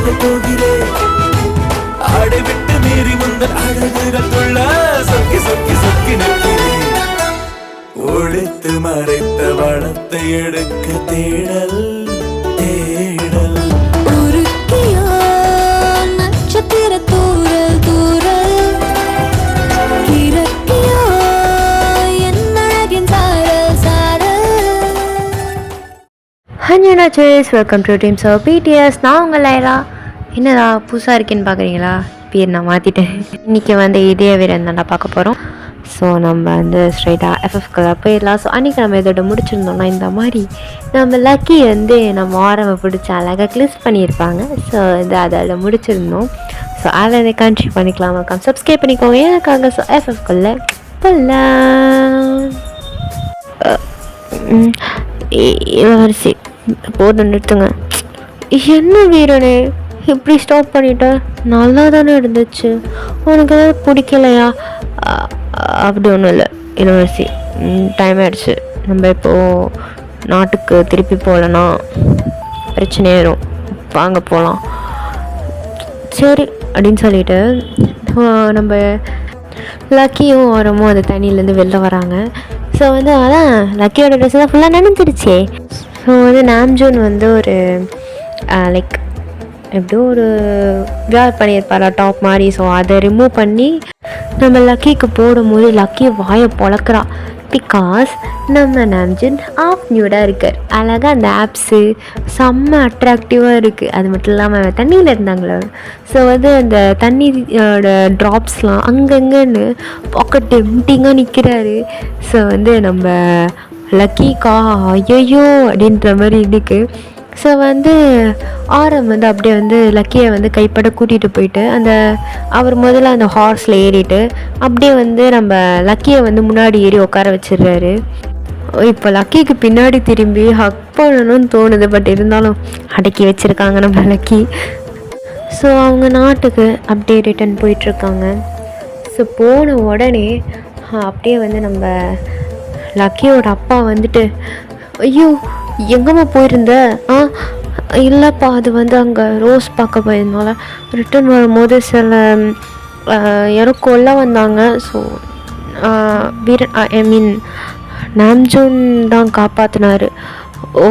கொள்ள போகிறேன். ஆடை விட்டு மீறி முந்தன் அழகுகள் துள்ள சொக்கி சொக்கி சொக்கி நிற்கிறேன். ஒழித்து மறைத்த வளத்தை எடுக்க தேடல் தேடல். நட்சத்திர தூரல் தூரல் இறக்கியோ என் அழகின் சாரல் சாரல். ஹஞ்சுனா சேஸ், welcome to teams of BTS. நான் உங்கள் லைலா. என்னடா புதுசாக இருக்கேன்னு பார்க்குறீங்களா? பேர் நான் மாற்றிட்டேன். இன்றைக்கி வந்து இதே வீரன் தான்டா பார்க்க போகிறோம். ஸோ நம்ம வந்து ஸ்ட்ரைட்டாக எஃப்எஃப்குள்ளே போயிடலாம். ஸோ அன்றைக்கி நம்ம இதோட முடிச்சிருந்தோம்னா இந்த மாதிரி நம்ம லக்கி வந்து நம்ம ஆரம்பை பிடிச்ச அழகாக கிளிஸ் பண்ணியிருப்பாங்க. ஸோ இது அதோட முடிச்சிருந்தோம். ஸோ அதில் இதை கண்டினியூ பண்ணிக்கலாம். வணக்கம், சப்ஸ்கிரைப் பண்ணிக்கோங்க எனக்காக. ஸோ எஃப்எஃப்குள்ளே போகலாம். வரிசை போதும், நிறுத்துங்க. என்ன வீரனே இப்படி ஸ்டாப் பண்ணிட்ட? நல்லா தானே இருந்துச்சு. உனக்கு ஏதாவது பிடிக்கலையா? அப்படி ஒன்றும் இல்லை இளவரசி, டைம் ஆகிடுச்சு. நம்ம இப்போது நாட்டுக்கு திருப்பி போகலன்னா பிரச்சனையாயிரும். வாங்க போகலாம். சரி அப்படின்னு சொல்லிட்டு நம்ம லக்கியும் வரமோ அந்த தண்ணியிலேருந்து வெளில வராங்க. ஸோ வந்து அதான் லக்கியோட ட்ரெஸ் தான் ஃபுல்லாக நினைஞ்சிருச்சே. ஸோ வந்து நாம்ஜூன் வந்து ஒரு லைக் எப்படியோ ஒரு வேர் பண்ணியிருப்பாரா டாப் மாதிரி. ஸோ அதை ரிமூவ் பண்ணி நம்ம லக்கிக்கு போடும்போது லக்கி வாயை பொழக்கிறா. பிகாஸ் நம்ம நாம்ஜூன் ஆஃப் நியூடாக இருக்கார். அழகாக அந்த ஆப்ஸு செம்ம அட்ராக்டிவாக இருக்குது. அது மட்டும் இல்லாமல் தண்ணியில் இருந்தாங்களே. ஸோ வந்து அந்த தண்ணியோட ட்ராப்ஸ்லாம் அங்கங்கன்னு பாக்கெட் எம்டிங்காக நிற்கிறாரு. ஸோ வந்து நம்ம லக்கிக்கா ஐயோ அப்படின்ற மாதிரி இருக்குது. ஸோ வந்து ஆரம் வந்து அப்படியே வந்து லக்கியை வந்து கைப்பட கூட்டிகிட்டு போயிட்டு அந்த அவர் முதல்ல அந்த ஹார்ஸில் ஏறிட்டு அப்படியே வந்து நம்ம லக்கியை வந்து முன்னாடி ஏறி உட்கார வச்சிடுறாரு. இப்போ லக்கிக்கு பின்னாடி திரும்பி ஹக் பண்ணணும்னு தோணுது. பட் இருந்தாலும் அடக்கி வச்சுருக்காங்க நம்ம லக்கி. ஸோ அவங்க நாட்டுக்கு அப்படியே ரிட்டன் போயிட்டுருக்காங்க. ஸோ போன உடனே அப்படியே வந்து நம்ம லக்கியோட அப்பா வந்துட்டு, ஐயோ எங்கம்மா போயிருந்த? இல்லைப்பா, அது வந்து அங்கே ரோஸ் பார்க்க போயிருந்தோம்ல, ரிட்டன் வரும்போது சில யாரோ கொல்ல வந்தாங்க. ஸோ வீரன் ஐ மீன் நாம்ஜூன் தான் காப்பாற்றினாரு. ஓ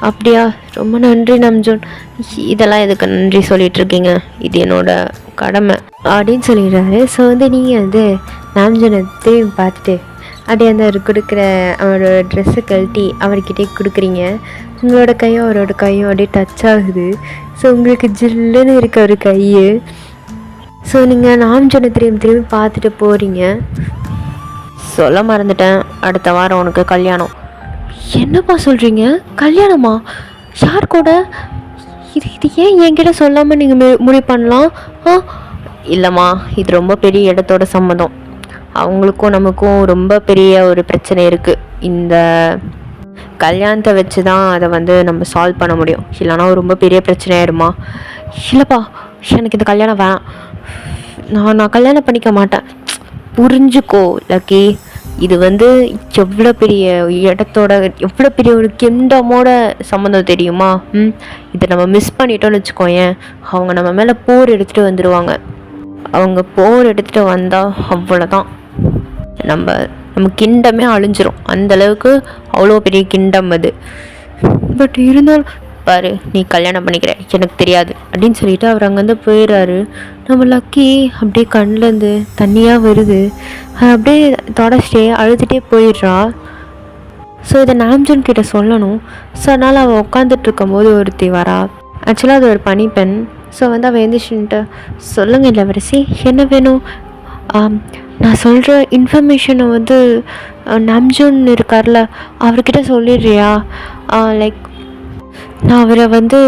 அப்படியா, ரொம்ப நன்றி நாம்ஜூன். இதெல்லாம் எதுக்கு நன்றி சொல்லிகிட்ருக்கீங்க, இது என்னோட கடமை அப்படின்னு சொல்லிடுறாரு. ஸோ வந்து நீங்கள் வந்து நாம்ஜூனை திரும்பி பார்த்துட்டு அப்படியே அந்த அவர் கொடுக்குற அவரோட ட்ரெஸ்ஸை கழட்டி அவர்கிட்டே கொடுக்குறீங்க. உங்களோட கையும் அவரோட கையும் அப்படியே டச் ஆகுது. ஸோ உங்களுக்கு ஜில்லுன்னு இருக்க ஒரு கை. ஸோ நீங்கள் நாம்ஜூனை திரும்பி பார்த்துட்டு போகிறீங்க. சொல்ல மறந்துட்டேன், அடுத்த வாரம் உனக்கு கல்யாணம். என்னப்பா சொல்கிறீங்க? கல்யாணமா? யார் கூட? இது ஏன் என்கிட்ட சொல்லாமல் நீங்கள் முடிவு பண்ணலாம்? இல்லைம்மா, இது ரொம்ப பெரிய இடத்தோட சம்மதம். அவங்களுக்கும் நமக்கும் ரொம்ப பெரிய ஒரு பிரச்சனை இருக்குது. இந்த கல்யாணத்தை வச்சு தான் அதை வந்து நம்ம சால்வ் பண்ண முடியும். இல்லைனா ரொம்ப பெரிய பிரச்சனையாயிருமா? இல்லைப்பா, எனக்கு இந்த கல்யாணம் வேணாம். நான் கல்யாணம் பண்ணிக்க மாட்டேன். புரிஞ்சுக்கோ லக்கி, இது வந்து எவ்வளோ பெரிய இடத்தோட எவ்வளோ பெரிய ஒரு கிங்டமோட சம்மந்தம் தெரியுமா? இதை நம்ம மிஸ் பண்ணிட்டோன்னு வச்சுக்கோயேன், அவங்க நம்ம மேலே போர் எடுத்துகிட்டு வந்துடுவாங்க. அவங்க போர் எடுத்துகிட்டு வந்தால் அவ்வளோதான், நம்ம கிண்டமே அழிஞ்சிரும். அந்தளவுக்கு அவ்வளோ பெரிய கிண்டம் அது. பட் இருந்தாலும் பாரு, நீ கல்யாணம் பண்ணிக்கிற எனக்கு தெரியாது அப்படின்னு சொல்லிட்டு அவர் அங்கேருந்து போயிடுறாரு. நம்ம லக்கி அப்படியே கண்ணிலேருந்து தண்ணியாக வருது. அப்படியே தொடச்சிட்டே அழுதுகிட்டே போயிடுறா. ஸோ இதை நாம்ஜூன் கிட்ட சொல்லணும். ஸோ அதனால் அவள் உட்காந்துட்டு இருக்கும்போது ஒருத்தி வரா. ஆக்சுவலாக அது ஒரு பனிப்பெண். ஸோ வந்து அவள் எழுந்திரிச்சுன்ட்டு, சொல்லுங்கள் இளவரசி, என்ன வேணும்? நான் சொல்கிற இன்ஃபர்மேஷனை வந்து நாம்ஜூன் இருக்கார்ல, அவர்கிட்ட சொல்லிடுறியா? லைக் நான் அவரை வந்து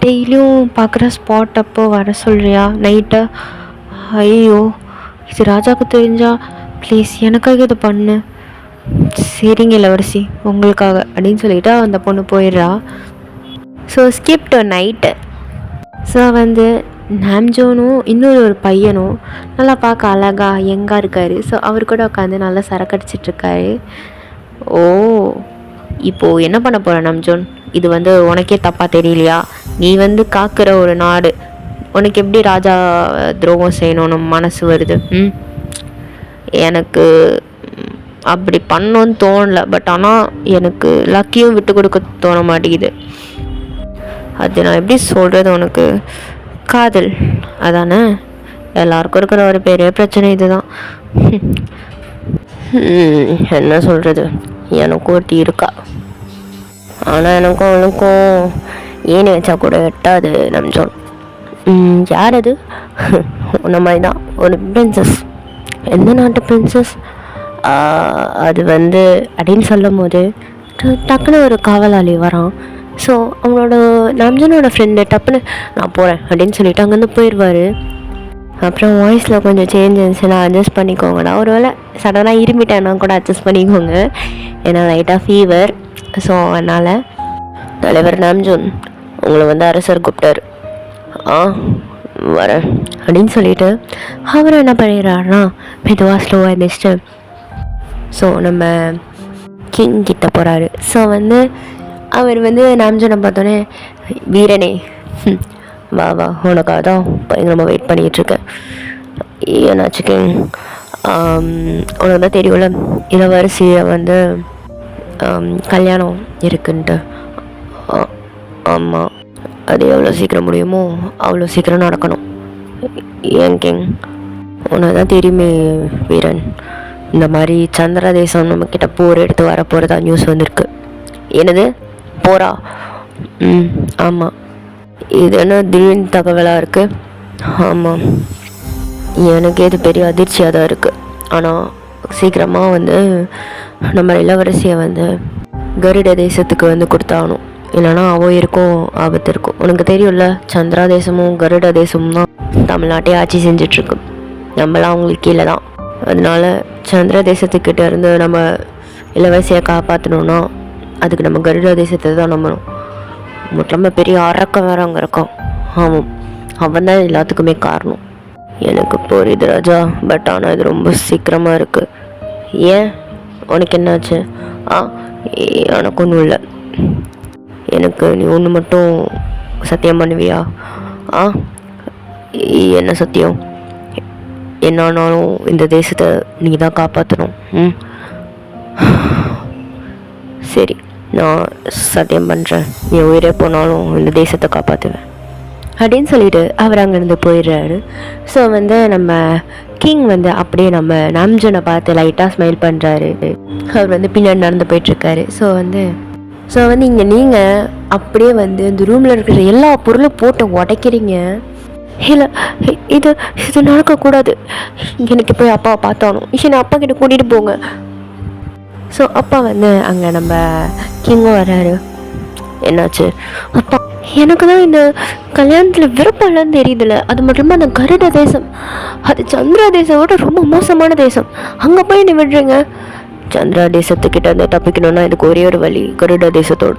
டெய்லியும் பார்க்குற ஸ்பாட் அப்போ வர சொல்கிறியா நைட்டை? ஐயோ, இது ராஜாவுக்கு தெரிஞ்சா ப்ளீஸ் எனக்காக இது பண்ணு. சரிங்க இளவரசி, உங்களுக்காக அப்படின்னு சொல்லிவிட்டு அந்த பொண்ணு போயிடுறா. So skip to night. So வந்து நாம்ஜூனும் இன்னொரு ஒரு பையனும் நல்லா பார்க்க அழகாக யங்காக இருக்கார். ஸோ அவர் கூட உட்காந்து நல்லா சரக்கடிச்சிட்ருக்காரு. ஓ, இப்போது என்ன பண்ண போகிற நாம்ஜூன்? இது வந்து உனக்கே தப்பாக தெரியலையா? நீ வந்து காக்கிற ஒரு நாடு, உனக்கு எப்படி ராஜா துரோகம் செய்யணும்னு மனசு வருது? எனக்கு அப்படி பண்ணோன்னு தோணல. பட் ஆனால் எனக்கு லக்கியும் விட்டு கொடுக்க தோண மாட்டேங்குது. அது நான் எப்படி சொல்கிறது உனக்கு? காதல் அதானே எல்லாருக்கும் இருக்கிற ஒரு பெரிய பிரச்சனை இதுதான். என்ன சொல்கிறது, எனக்கும் ஒருத்தி இருக்கா. ஆனால் எனக்கும் அவனுக்கும் ஏணி வச்சா கூட எட்டாது நம்ஜோன். யார் அது? உன்ன மாதிரி தான் ஒரு பிரின்சஸ். எந்த நாட்டு பிரின்சஸ்? அது வந்து அப்படின்னு சொல்லும் போது டக்குன்னு ஒரு காவலாளி வரான். ஸோ அவனோட நம்ஜனோட ஃப்ரெண்டு டப்புன்னு நான் போகிறேன் அப்படின்னு சொல்லிட்டு அங்கேருந்து போயிடுவார். அப்புறம் வாய்ஸில் கொஞ்சம் சேஞ்ச் இருந்துச்சுன்னா அட்ஜஸ்ட் பண்ணிக்கோங்கடா. ஒரு வேளை சடனாக இருமிட்டேன்னா கூட அட்ஜஸ்ட் பண்ணிக்கோங்க, ஏன்னா லைட்டாக ஃபீவர். ஸோ அதனால் தலைவர் நாம்ஜூன் உங்களை வந்து அரசர் கூப்பிட்டாரு. வரேன் அப்படின்னு சொல்லிட்டு அவர் என்ன பண்ணிடுறாருனா மெதுவாக ஸ்லோவாக இருந்துச்சுட்டு ஸோ நம்ம கிங் கிட்ட போகிறாரு. ஸோ வந்து அவர் வந்து நாம்ஜூனை பார்த்தோன்னே வீரனே வா வா உனக்காக தான் பயங்கரமாக வெயிட் பண்ணிகிட்ருக்கேன். ஏன்னாச்சு கிங், உனக்கு தான் தெரியும்ல இளவரசியை வந்து கல்யாணம் இருக்குன்ட்டு. ஆமாம், அது எவ்வளோ சீக்கிரம் முடியுமோ அவ்வளோ சீக்கிரம் நடக்கணும். ஏன் கிங், உனக்கு தான் தெரியுமே வீரன், இந்த மாதிரி சந்திர தேசம் நம்மக்கிட்ட போர் எடுத்து வர போகிறதா நியூஸ் வந்திருக்கு. என்னது போரா? ஆமாம். இது என்ன திடீர்னு தகவலாக இருக்குது? ஆமாம், எனக்கு இது பெரிய அதிர்ச்சியாக தான் இருக்குது. ஆனால் சீக்கிரமாக வந்து நம்ம இளவரசியை வந்து கருட தேசத்துக்கு வந்து கொடுத்தாகணும், இல்லைனா இருக்கும் ஆபத்து இருக்கும். உனக்கு தெரியும்ல சந்திரா தேசமும் கருட தேசமும் தான் தமிழ்நாட்டையே ஆட்சி செஞ்சிட்ருக்கு. நம்மளாம் அவங்களுக்கு கீழே தான். அதனால சந்திர தேசத்துக்கிட்ட இருந்து நம்ம இளவரசியை காப்பாற்றணுன்னா அதுக்கு நம்ம கருட தேசத்தை தான் நம்பணும். மொத்தமாக பெரிய அரக்கம் வேறு அங்கே இருக்கான். ஆமாம், அவன் தான் எல்லாத்துக்குமே காரணம். எனக்கு புரியுது ராஜா, பட் ஆனால் இது ரொம்ப சீக்கிரமாக இருக்குது. ஏன், உனக்கு என்னாச்சு? எனக்கு ஒன்றும் இல்லை. எனக்கு நீ ஒன்று மட்டும் சத்தியம் பண்ணுவியா? என்ன சத்தியம்? என்னானாலும் இந்த தேசத்தை நீ தான் காப்பாற்றணும். சரி, நான் சத்தியம் பண்ணுறேன், நீ உயிரே போனாலும் இந்த தேசத்தை காப்பாற்றுவேன் அப்படின்னு சொல்லிட்டு அவர் அங்கேருந்து போயிடுறாரு. ஸோ வந்து நம்ம கிங் வந்து அப்படியே நம்ம நாம்ஜனை பார்த்து லைட்டாக ஸ்மைல் பண்ணுறாரு. அவர் வந்து பின்னாடி நடந்து போயிட்டுருக்காரு. ஸோ வந்து இங்கே நீங்கள் அப்படியே வந்து இந்த ரூமில் இருக்கிற எல்லா பொருளும் போட்டு உடைக்கிறீங்க. இல்லை, இது நடக்கக்கூடாது. எனக்கு போய் அப்பாவை பார்த்தாலும் என்னை அப்பா கிட்ட கூட்டிகிட்டு போங்க. ஸோ அப்பா வந்து அங்கே நம்ம கிங்கும் வர்றாரு. என்னாச்சு? அப்பா, எனக்கு தான் இந்த கல்யாணத்தில் விருப்பம்லாம் தெரியுதுல்ல. அது மட்டும் இல்லாமல் அந்த கருட தேசம், அது சந்திரா தேசத்தோட ரொம்ப மோசமான தேசம். அங்கே போய் என்ன விடுறீங்க? சந்திரா தேசத்துக்கிட்ட இருந்து தப்பிக்கணும்னா இதுக்கு ஒரே ஒரு வழி, கருட தேசத்தோட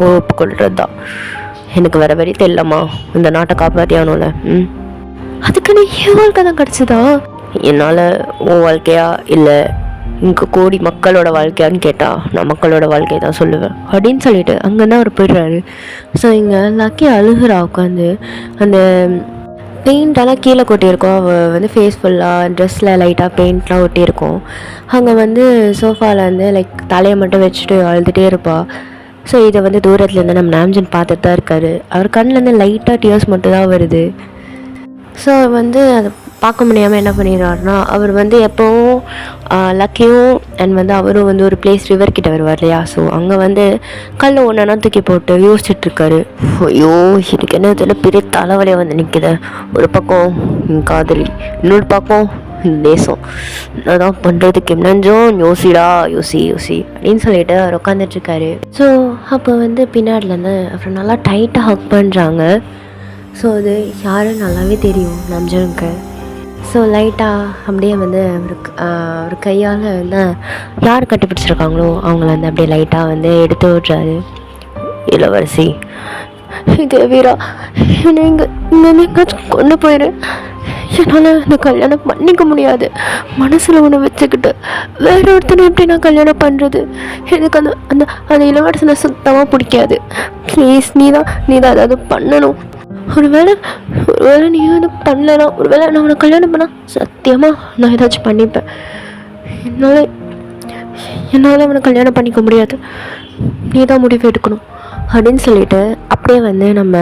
ஒப்புக்கொள்கிறது தான். எனக்கு வர வழி தெரியலம்மா, இந்த நாட்டை காப்பாற்றி ஆகணும்ல. அதுக்குன்னு என் வாழ்க்கை தான் கிடச்சிதா? என்னால் உன் வாழ்க்கையா இல்லை இங்கே கோடி மக்களோட வாழ்க்கையான்னு கேட்டால் நான் மக்களோட வாழ்க்கையை தான் சொல்லுவேன் அப்படின்னு சொல்லிட்டு அங்கேதான் அவர் போயிடுறாரு. ஸோ இங்கே லக்கி அழுகிறா உட்காந்து. அந்த பெயிண்டெல்லாம் கீழே கொட்டியிருக்கோம். அவள் வந்து ஃபேஸ் ஃபுல்லாக ட்ரெஸ்ஸில் லைட்டாக பெயிண்ட்லாம் ஒட்டியிருக்கோம். அங்கே வந்து சோஃபாவில் வந்து லைக் தலையை மட்டும் வச்சுட்டு அழுதுகிட்டே இருப்பாள். ஸோ இதை வந்து தூரத்துலேருந்து நம்ம நாம்ஜன் பார்த்துட்டு தான் இருக்காரு. அவர் கண்ணிலேருந்து லைட்டாக டியர்ஸ் மட்டும் தான் வருது. ஸோ வந்து அதை பார்க்க முடியாமல் என்ன பண்ணிடுறாருனா அவர் வந்து எப்போவும் லக்கியும் அண்ட் வந்து அவரும் வந்து ஒரு பிளேஸ் ரிவர் கிட்ட வருவார் இல்லையா. ஸோ அங்கே வந்து கல்லை ஒன்றா தூக்கி போட்டு யோசிச்சுட்ருக்காரு. ஐயோ, எனக்கு என்ன இதில் பெரிய தலைவலியாக வந்து நிற்குது. ஒரு பக்கம் காதலி, இன்னொரு பக்கம் இந்த தேசம், அதான் பண்ணுறதுக்கு என்னஞ்சோம் யோசி அப்படின்னு சொல்லிட்டு அவர் உட்காந்துட்ருக்காரு. ஸோ அப்போ வந்து பின்னாடிலேருந்து அப்புறம் நல்லா டைட்டாக ஹக் பண்ணுறாங்க. ஸோ அது யாரும் நல்லாவே தெரியும் நம்ஜனுக்கு. ஸோ லைட்டாக அப்படியே வந்து அவர் கையால் வந்து யார் கட்டிப்பிடிச்சிருக்காங்களோ அவங்கள வந்து அப்படியே லைட்டாக வந்து எடுத்து விட்றாரு. இளவரசி, இது வீரா, என்னை இங்கே எங்கேயாச்சும் கொண்டு போயிரு. என்னால் இந்த கல்யாணம் பண்ணிக்க முடியாது. மனசில் ஒன்று வச்சுக்கிட்டு வேற ஒருத்தனை எப்படி நான் கல்யாணம் பண்ணுறது? எனக்கு அந்த அந்த அந்த இளவரசனை சுத்தமாக பிடிக்காது. ப்ளீஸ், நீ தான் ஏதாவது பண்ணணும் ஒருவேளை ஒருவேளை நீ எனக்கு பண்ணலனா, ஒருவேளை நான் உனக்கு கல்யாணம் பண்ணா சத்தியமாக நான் ஏதாச்சும் பண்ணிப்பேன். என்னால் அவனை கல்யாணம் பண்ணிக்க முடியாது, நீ தான் முடிவு எடுக்கணும் அப்படின்னு சொல்லிட்டு அப்படியே வந்து நம்ம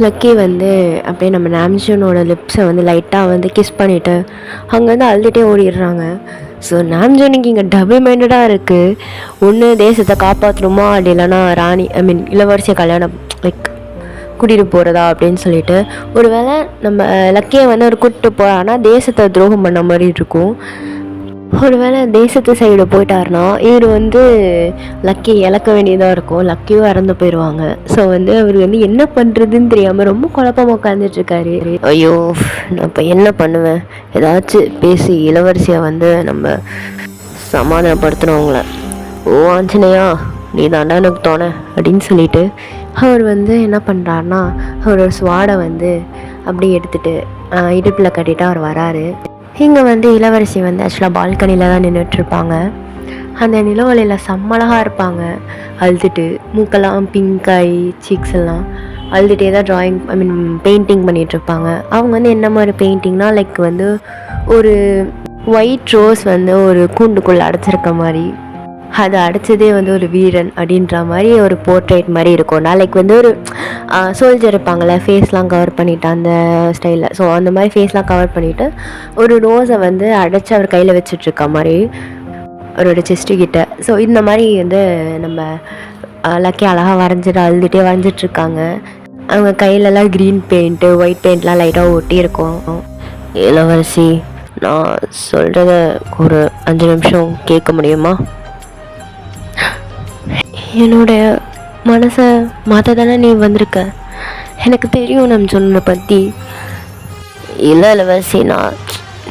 லக்கி வந்து அப்படியே நம்ம நாம்ஜூனோட லிப்ஸை வந்து லைட்டாக வந்து கிஸ் பண்ணிவிட்டு அங்கேருந்து அழுதுகிட்டே ஓடிடுறாங்க. ஸோ நாம்ஜூனுக்கு இங்கே டபுள் மைண்டடாக இருக்குது. ஒன்று தேசத்தை காப்பாற்றணுமா, அப்படி இல்லைனா இளவரசியை கல்யாணம் கூட்டிகிட்டு போகிறதா அப்படின்னு சொல்லிட்டு. ஒரு வேளை நம்ம லக்கியை வந்து அவர் கூட்டிட்டு போகிறான்னா தேசத்தை துரோகம் பண்ண மாதிரி இருக்கும். ஒரு வேளை தேசத்து சைடு போயிட்டாருன்னா இவர் வந்து லக்கி இழக்க வேண்டியதாக இருக்கும், லக்கியும் இறந்து போயிடுவாங்க. ஸோ வந்து அவர் வந்து என்ன பண்ணுறதுன்னு தெரியாமல் ரொம்ப குழப்பமாக உட்காந்துட்ருக்காரு. ஐயோ நான் இப்போ என்ன பண்ணுவேன், ஏதாச்சும் பேசி இளவரசியை வந்து நம்ம சமாதானப்படுத்தணுங்கள. ஓ ஆஞ்சனையா நீ தாண்டா எனக்கு தோண அப்படின்னு சொல்லிட்டு அவர் வந்து என்ன பண்ணுறாருனா அவரோட ஸ்வாடை வந்து அப்படியே எடுத்துகிட்டு இடுப்பில் கட்டிட்டு அவர் வராரு. இங்கே வந்து இளவரசி வந்து ஆக்சுவலாக பால்கனியில் தான் நின்றுட்டுருப்பாங்க. அந்த நிலவலையில் செம்மழகாக இருப்பாங்க, அழுதுட்டு மூக்கெல்லாம் பிங்காய் சீக்ஸ் எல்லாம் அழுதுகிட்டே தான் ட்ராயிங் பெயிண்டிங் பண்ணிகிட்ருப்பாங்க. அவங்க வந்து என்ன மாதிரி பெயிண்டிங்னா லைக் வந்து ஒரு ஒயிட் ரோஸ் வந்து ஒரு கூண்டுக்குள்ளே அடைச்சிருக்க மாதிரி, அது அடைச்சதே வந்து ஒரு வீரன் அப்படின்ற மாதிரி ஒரு போர்ட்ரேட் மாதிரி இருக்கும்னா லைக் வந்து ஒரு சோல்ஜர் இருப்பாங்கள்ல ஃபேஸ்லாம் கவர் பண்ணிவிட்டு அந்த ஸ்டைலில். ஸோ அந்த மாதிரி ஃபேஸ்லாம் கவர் பண்ணிவிட்டு ஒரு ரோஸை வந்து அடைச்சி அவர் கையில் வச்சிட்ருக்க மாதிரி அவரோட செஸ்ட்டு கிட்ட. ஸோ இந்த மாதிரி வந்து நம்ம லக்கி அழகாக வரைஞ்சிட்டு அழுதுகிட்டே வரைஞ்சிட்ருக்காங்க. அவங்க கையிலலாம் க்ரீன் பெயிண்ட்டு ஒயிட் பெயிண்ட்லாம் லைட்டாக ஒட்டி இருக்கும். இளவரசி நான் சொல்கிறத ஒரு 5 நிமிஷம் கேட்க முடியுமா? என்னுடைய மனசை மாற்ற தானே நீ வந்திருக்க, எனக்கு தெரியும் நம்ம சொன்னதை பற்றி. இல்லை இளவரசி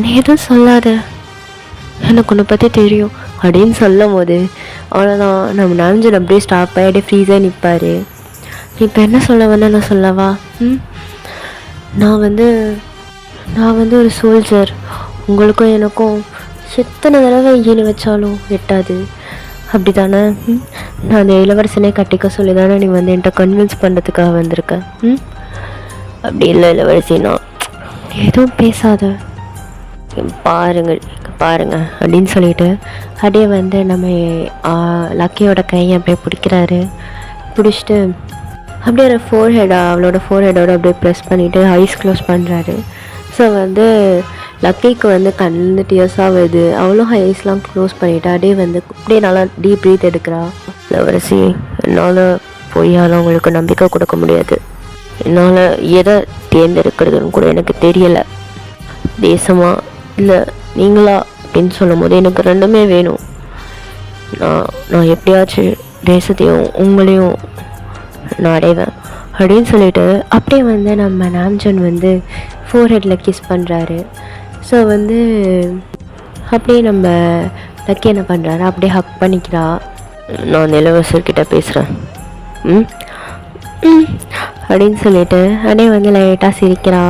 நீ எதுவும் சொல்லாத, எனக்கு உன்னை பற்றி தெரியும் அப்படின்னு சொல்லும் போது அவ்வளோதான் நம்ம நாம்ஜூன் அப்படியே ஸ்டாப் ஆகி அப்படியே ஃப்ரீஸாக நிற்பார். இப்போ என்ன சொல்ல வேணா நான் சொல்லவா? நான் வந்து ஒரு சோல்ஜர், உங்களுக்கும் எனக்கும் எத்தனை தடவை ஈனி வச்சாலும் எட்டாது அப்படி தானே? நான் அந்த இளவரசனே கட்டிக்க சொல்லி தானே நீ வந்து என்கிட்ட கன்வின்ஸ் பண்ணுறதுக்காக வந்திருக்க. அப்படி இல்லை இளவரசி எதுவும் பேசாத, பாருங்க அப்படின்னு சொல்லிட்டு அப்படியே வந்து நம்ம லக்கியோட கையை அப்படியே பிடிக்கிறாரு. பிடிச்சிட்டு அப்படியே அவளோட ஃபோர்ஹெடோட அப்படியே ப்ரெஸ் பண்ணிவிட்டு ஐஸ் க்ளோஸ் பண்ணுறாரு. ஸோ வந்து லக்கிக்கு வந்து கண்ணில் டியர்ஸாக வருது, அவளும் ஐஸ்லாம் க்ளோஸ் பண்ணிவிட்டு அப்படியே நல்லா டீப் ப்ரீத் எடுக்கிறா. இளவரசி என்னால் பொய்யால் உங்களுக்கு நம்பிக்கை கொடுக்க முடியாது, என்னால் எதை தேர்ந்தெடுக்கிறதுன்னு கூட எனக்கு தெரியலை. தேசமா இல்லை நீங்களா அப்படின்னு சொல்லும் போது எனக்கு ரெண்டுமே வேணும். நான் எப்படியாச்சும் தேசத்தையும் உங்களையும் நான் அடைவேன் அப்படின்னு சொல்லிட்டு அப்படியே வந்து நம்ம நாம்ஜூன் வந்து ஃபோர்ஹெட்டில் கிஸ் பண்ணுறாரு. ஸோ வந்து அப்படியே நம்ம லக்கி என்ன பண்ணுறாரு, அப்படியே ஹக் பண்ணிக்கிறா. நான் இளவரசர்கிட்ட பேசுகிறேன் அப்படின்னு சொல்லிட்டு அப்படியே வந்து லைட்டாக சிரிக்கிறா.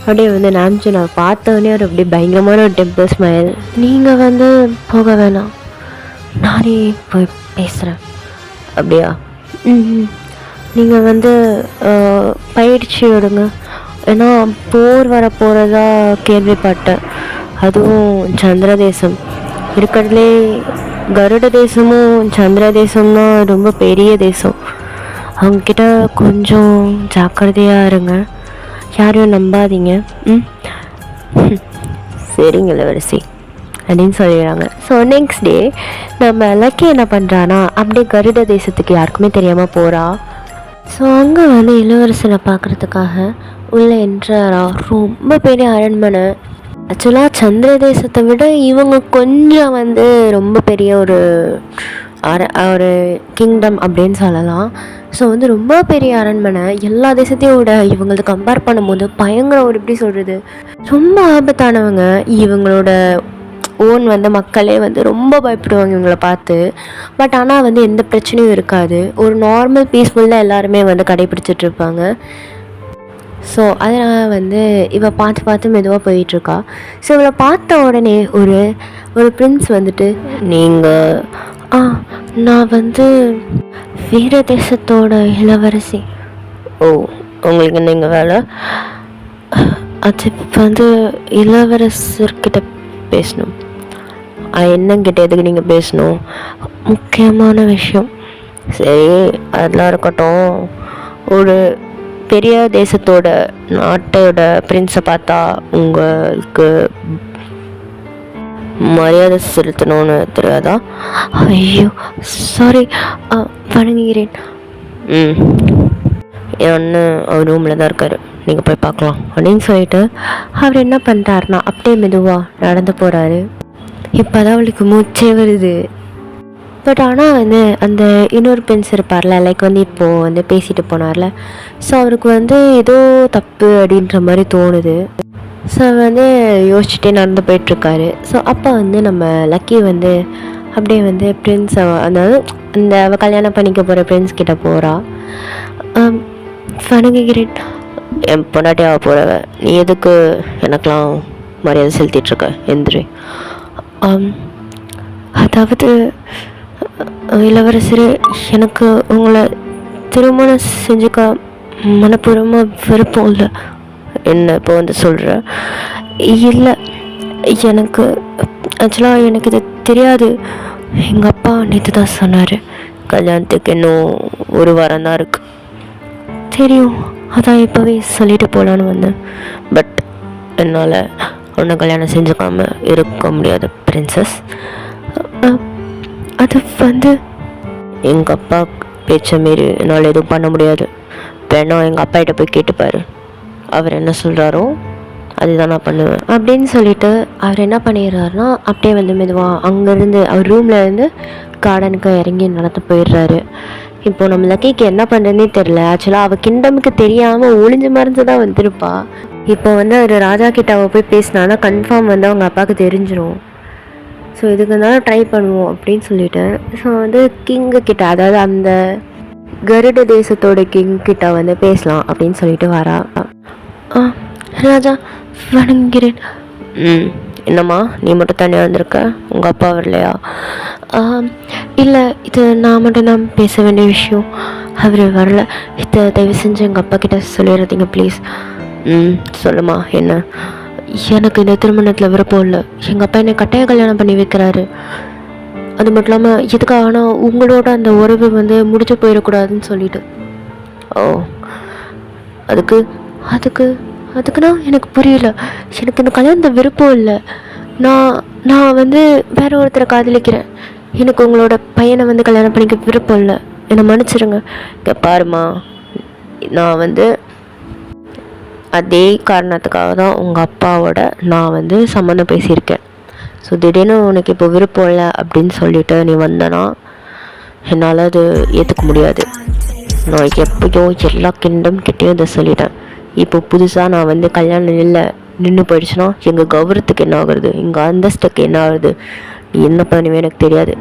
அப்படியே வந்து நாம்ஜூன் பார்த்தோன்னே ஒரு அப்படியே பயங்கரமான ஒரு டெம்பிள் ஸ்மைல். நீங்கள் வந்து போக வேணாம், நானே போய் பேசுகிறேன். அப்படியா? நீங்கள் வந்து பயிற்சி விடுங்க, ஏன்னா போர் வர போகிறதா கேள்விப்பட்டேன். அதுவும் சந்திர தேசம் இருக்கிறதுலே கருட தேசமும் சந்திர தேசம்னா ரொம்ப பெரிய தேசம். அவங்கக்கிட்ட கொஞ்சம் ஜாக்கிரதையாக இருங்க, யாரையும் நம்பாதீங்க. சரிங்க இளவரசி அப்படின்னு சொல்லிடுறாங்க. ஸோ நெக்ஸ்ட் டே நம்ம லக்கி என்ன பண்ணுறான்னா அப்படியே கருட தேசத்துக்கு யாருக்குமே தெரியாமல் போகிறா. ஸோ அங்கே வந்து இளவரசனை பார்க்குறதுக்காக உள்ளே என்ட்ராரா. ரொம்ப பெரிய அரண்மனை. ஆக்சுவலாக சந்திர தேசத்தை விட இவங்க கொஞ்சம் வந்து ரொம்ப பெரிய ஒரு கிங்டம் அப்படின்னு சொல்லலாம். ஸோ வந்து ரொம்ப பெரிய அரண்மனை. எல்லா தேசத்தையும் விட இவங்களது கம்பேர் பண்ணும்போது பயங்கர ஒரு எப்படி சொல்கிறது, ரொம்ப ஆபத்தானவங்க. இவங்களோட ஓன் வந்து மக்களே வந்து ரொம்ப பயப்படுவாங்க இவங்களை பார்த்து. பட் ஆனால் வந்து எந்த பிரச்சனையும் இருக்காது, ஒரு நார்மல் பீஸ்ஃபுல்லாக எல்லாருமே வந்து கடைப்பிடிச்சிட்ருப்பாங்க. ஸோ அதனால் வந்து இவள் பார்த்து மெதுவாக போயிட்டுருக்கா. ஸோ இவளை பார்த்த உடனே ஒரு பிரின்ஸ் வந்துட்டு, நான் வந்து வீர தேசத்தோட இளவரசி. ஓ உங்களுக்கு நீங்கள் வேலை அது வந்து இளவரசர்கிட்ட பேசணும். என்னங்கிட்ட எதுக்கு நீங்கள் பேசணும்? முக்கியமான விஷயம். சரி, அதெல்லாம் இருக்கட்டும். ஒரு பெரிய தேசத்தோட நாட்டோட பிரின்ஸை பார்த்தா உங்களுக்கு மரியாதை செலுத்தணும்னு தெரியாதா? ஐயோ சாரி, வணங்குகிறேன். என் அண்ணன் அவர் ரூமில் தான் இருக்கார், நீங்கள் போய் பார்க்கலாம் அப்படின்னு சொல்லிட்டு அவர் என்ன பண்ணுறாருனா அப்படியே மெதுவாக நடந்து போகிறாரு. இப்போ தான் அவளுக்கு மூச்சே வருது. பட் ஆனால் வந்து அந்த இன்னொரு பிரின்ஸ் இருப்பார்ல, லைக் வந்து இப்போது வந்து பேசிட்டு போனார்ல, ஸோ அவருக்கு வந்து ஏதோ தப்பு அப்படின்ற மாதிரி தோணுது. ஸோ வந்து யோசிச்சுட்டே நடந்து போயிட்டுருக்காரு. ஸோ அப்போ வந்து நம்ம லக்கி வந்து அப்படியே வந்து பிரின்ஸை, அதாவது அந்த அவள் கல்யாணம் பண்ணிக்க போகிற பிரின்ஸ் கிட்ட போகிறா. வணங்குகிறேன். என் பொண்டாட்டியாக போகிறவ நீ எதுக்கு எனக்கெலாம் மரியாதை செலுத்திட்டுருக்க? எந்திரி. அதாவது இளவரசரே, எனக்கு உங்களை திருமணம் செஞ்சுக்க மனப்பூர்வமாக விருப்பம் இல்லை. என்ன இப்போ வந்து சொல்கிற? இல்லை, எனக்கு ஆக்சுவலாக எனக்கு இது தெரியாது. எங்கள் அப்பா நேற்று தான் சொன்னார், கல்யாணத்துக்கு இன்னும் ஒரு வாரம் தான் இருக்குது. தெரியும், அதான் இப்போவே சொல்லிட்டு போகலான்னு வந்தேன். பட் என்னால் ஒன்றும் கல்யாணம் செஞ்சுக்காமல் இருக்க முடியாது பிரின்சஸ். அது வந்து எங்கள் அப்பா பேச்சை மாரி என்னால் எதுவும் பண்ண முடியாது. வேணா எங்கள் அப்பாகிட்ட போய் கேட்டுப்பார், அவர் என்ன சொல்கிறாரோ அதுதான் நான் பண்ணுவேன் அப்படின்னு சொல்லிட்டு அவர் என்ன பண்ணிடுறாருனா அப்படியே வந்து மெதுவாக அங்கேருந்து அவர் ரூமில் இருந்து கார்டனுக்கு இறங்கி நடந்து போயிடுறாரு. இப்போது நம்ம லக்கிக்கு என்ன பண்ணுறதுனே தெரில. ஆக்சுவலாக அவள் கிண்டமுக்கு தெரியாமல் ஒளிஞ்சு மறைஞ்சு தான் வந்திருப்பா. இப்போ வந்து அவர் ராஜா கிட்ட அவள் போய் பேசினான்னா கன்ஃபார்ம் வந்து அவங்க அப்பாவுக்கு தெரிஞ்சிடும். ஸோ இதுக்கு இருந்தாலும் ட்ரை பண்ணுவோம் அப்படின்னு சொல்லிட்டு ஸோ வந்து கிங்கு கிட்ட, அதாவது அந்த கருட தேசத்தோட கிங் கிட்ட வந்து பேசலாம் அப்படின்னு சொல்லிட்டு வரா. ராஜா வணங்குகிறேன். என்னம்மா நீ மட்டும் தனியாக வந்திருக்க, உங்கள் அப்பா வரலையா? இல்லை, இது நான் மட்டும் தான் பேச வேண்டிய விஷயம். அவர் வரல. இதை தயவு செஞ்சு எங்கள் அப்பா கிட்ட சொல்லிடுறீங்க ப்ளீஸ். சொல்லுமா என்ன? எனக்கு இந்த திருமணத்தில் விருப்பம் இல்லை. எங்கள் அப்பா என்னை கட்டாய கல்யாணம் பண்ணி வைக்கிறாரு. அது மட்டும் இல்லாமல் இதுக்காக ஆனால் உங்களோட அந்த உறவு வந்து முடிச்சு போயிடக்கூடாதுன்னு சொல்லிட்டு. ஓ, அதுக்கு அதுக்கு அதுக்குன்னா எனக்கு புரியல. எனக்கு இந்த கல்யாணத்தை விருப்பம் இல்லை. நான் வந்து வேற ஒருத்தரை காதலிக்கிறேன். எனக்கு உங்களோட பையனை வந்து கல்யாணம் பண்ணிக்க விருப்பம் இல்லை. என்னை மன்னிச்சிடுங்க. இங்கே பாருமா, நான் வந்து அதே காரணத்துக்காக தான் உங்கள் அப்பாவோட நான் வந்து சம்மந்தம் பேசியிருக்கேன். ஸோ திடீர்னு உனக்கு இப்போ விருப்பம் இல்லை அப்படின்னு சொல்லிட்டு நீ வந்தனா என்னால் அது ஏற்றுக்க முடியாது. நான் எப்பயோ எல்லா கிட்டேயும் இதை சொல்லிட்டேன். இப்போ புதுசாக நான் வந்து கல்யாணம் நின்று போயிடுச்சுன்னா எங்கள் கௌரவத்துக்கு என்ன ஆகுறது, எங்கள் அந்தஸ்துக்கு என்ன ஆகுது, நீ என்ன பண்ணுவே எனக்கு தெரியாது.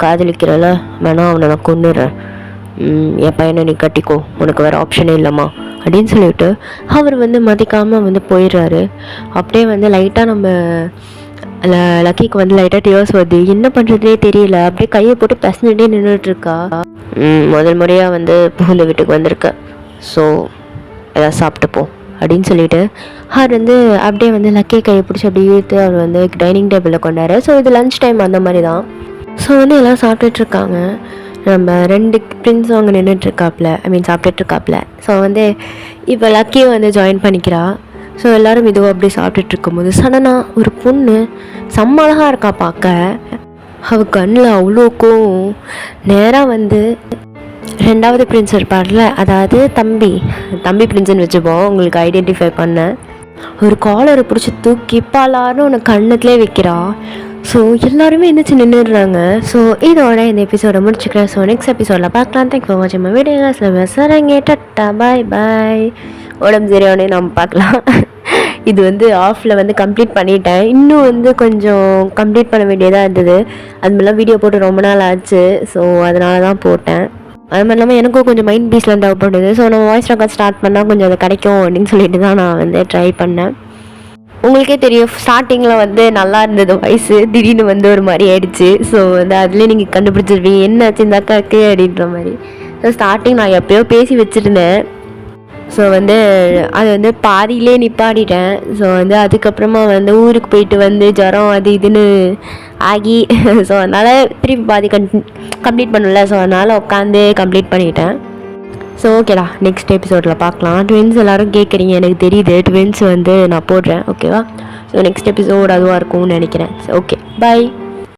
காதலிக்கிறல வேணா அவனை நான் கொன்னுடுறேன். என் பையனை நீ கட்டிக்கோ, உனக்கு வேறு ஆப்ஷனே இல்லைம்மா அப்படின்னு சொல்லிட்டு அவர் வந்து மதிக்காமல் வந்து போயிடுறாரு. அப்படியே வந்து லைட்டாக நம்ம லக்கிக்கு வந்து லைட்டாக டியோஸ் வருது. என்ன பண்ணுறதுனே தெரியல. அப்படியே கையை போட்டு பசங்கிட்டே நின்றுட்டுருக்கா. முதல் முறையாக வந்து புகுந்த வீட்டுக்கு வந்திருக்க, ஸோ எதாவது சாப்பிட்டுப்போம் அப்படின்னு சொல்லிட்டு அவர் வந்து அப்படியே வந்து லக்கியை கையை பிடிச்சி அப்படியே இழுத்து அவர் வந்து டைனிங் டேபிளில் கொண்டாரு. ஸோ இது லன்ச் டைம் அந்த மாதிரி தான். ஸோ வந்து எல்லாம் சாப்பிட்டுட்ருக்காங்க. நம்ம 2 பிரின்ஸ் அவங்க நின்றுட்டுருக்காப்புல, சாப்பிட்டுட்ருக்காப்புல. ஸோ வந்து இப்போ லக்கியை வந்து ஜாயின் பண்ணிக்கிறா. ஸோ எல்லோரும் இதுவும் அப்படி சாப்பிட்டுட்டு இருக்கும்போது சடனாக ஒரு பொண்ணு செம்ம அழகாக இருக்கா பார்க்க. அவள் கண்ணில் அவ்வளோக்கும் நேராக வந்து 2வது பிரின்ஸ் இருப்பார்ல, அதாவது தம்பி பிரின்ஸ்ன்னு வச்சுப்போம் உங்களுக்கு ஐடென்டிஃபை பண்ண, ஒரு காலரை பிடிச்சி தூக்கி பாலான்னு ஒன்று கண்ணத்துலேயே வைக்கிறா. ஸோ எல்லாருமே எந்திரிச்சு நின்றுடுறாங்க. ஸோ இதோட இந்த எபிசோடை முடிச்சுக்கிறேன். ஸோ நெக்ஸ்ட் எபிசோடில் பார்க்கலாம். தேங்க் ஃபார் வாட்சிங் மை வீடியோ. சரிங்க, டட்டா, பாய் பாய். உடம்பு சரியானே நம்ம பார்க்கலாம். இது வந்து ஆஃபில் வந்து கம்ப்ளீட் பண்ணிட்டேன். இன்னும் வந்து கொஞ்சம் கம்ப்ளீட் பண்ண வேண்டியதாக இருந்தது. அது மாதிரிலாம் வீடியோ போட்டு ரொம்ப நாள் ஆச்சு. ஸோ அதனால தான் போட்டேன். அது மாதிரி இல்லாமல் எனக்கும் கொஞ்சம் மைண்ட் பீஸ்லாம் தேவைப்படுது. ஸோ நம்ம வாய்ஸ் ரெக்கார்ட் ஸ்டார்ட் பண்ணால் கொஞ்சம் அது கிடைக்கும் அப்படின்னு சொல்லிட்டு தான் நான் வந்து ட்ரை பண்ணேன். உங்களுக்கே தெரியும், ஸ்டார்டிங்கில் வந்து நல்லா இருந்தது வாய்ஸு, திடீர்னு வந்து ஒரு மாதிரி ஆயிடுச்சு. ஸோ வந்து அதுலேயே நீங்கள் கண்டுபிடிச்சிருப்பீங்க என்ன ஆச்சு இந்த அக்காக்கு அப்படின்ற மாதிரி. ஸோ ஸ்டார்டிங் நான் எப்போயோ பேசி வச்சுருந்தேன். ஸோ வந்து அது வந்து பாதியிலே நிப்பாட்டிட்டேன். ஸோ வந்து அதுக்கப்புறமா வந்து ஊருக்கு போயிட்டு வந்து ஜுரம் அது இதுன்னு ஆகி ஸோ அதனால் திருப்பி பாதி கம்ப்ளீட் பண்ணல. ஸோ அதனால் உட்காந்து கம்ப்ளீட் பண்ணிட்டேன். ஸோ ஓகேடா, நெக்ஸ்ட் எபிசோடில் பார்க்கலாம். ட்வின்ஸ் எல்லோரும் கேட்குறீங்க, எனக்கு தெரியுது. ட்வின்ஸ் வந்து நான் போடுறேன், ஓகேவா? ஸோ நெக்ஸ்ட் எபிசோட் அதுவாக இருக்கும்னு நினைக்கிறேன். ஓகே, பாய்.